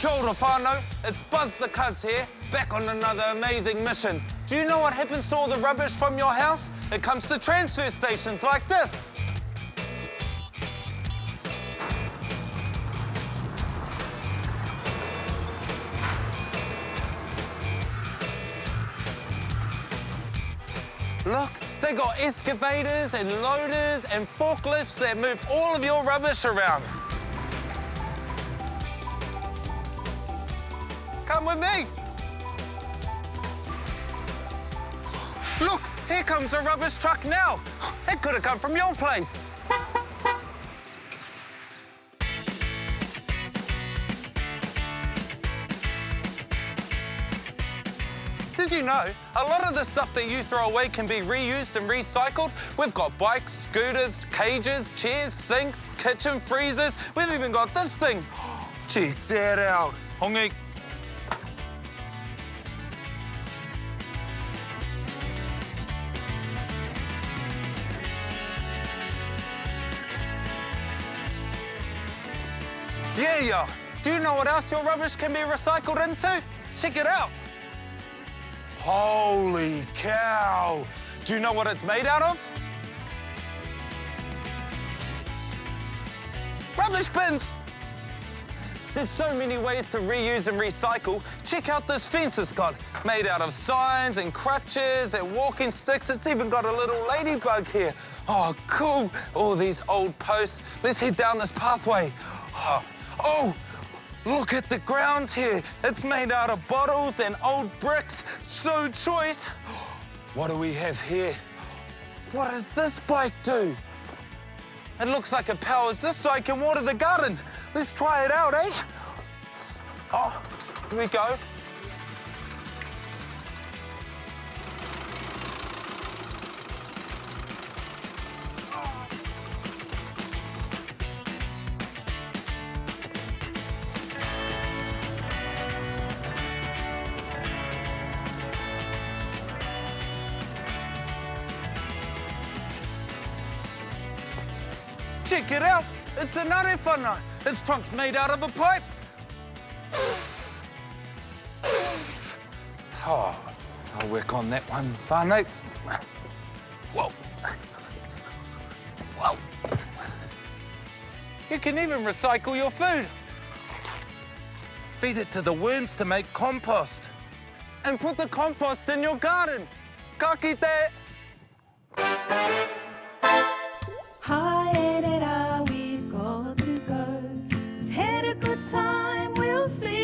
Kia ora whānau, it's Buzz the Cuz here, back on another amazing mission. Do you know what happens to all the rubbish from your house? It comes to transfer stations like this. Look, they got excavators and loaders and forklifts that move all of your rubbish around. Come with me. Look, here comes a rubbish truck now. It could have come from your place. Did you know a lot of the stuff that you throw away can be reused and recycled? We've got bikes, scooters, cages, chairs, sinks, kitchen freezers. We've even got this thing. Check that out. Hongi. Yeah. Do you know what else your rubbish can be recycled into? Check it out. Holy cow! Do you know what it's made out of? Rubbish bins! There's so many ways to reuse and recycle. Check out this fence it's got. Made out of signs and crutches and walking sticks. It's even got a little ladybug here. Oh, cool. All these old posts. Let's head down this pathway. Oh, look at the ground here. It's made out of bottles and old bricks. So choice. What do we have here? What does this bike do? It looks like it powers this so I can water the garden. Let's try it out, eh? Oh, here we go. Check it out, it's an arewhana. Its trunk's made out of a pipe. Oh, I'll work on that one, whānau. Whoa. Whoa. You can even recycle your food. Feed it to the worms to make compost. And put the compost in your garden. Ka kite. Hi, Edita, we've got to go. We've had a good time, we'll see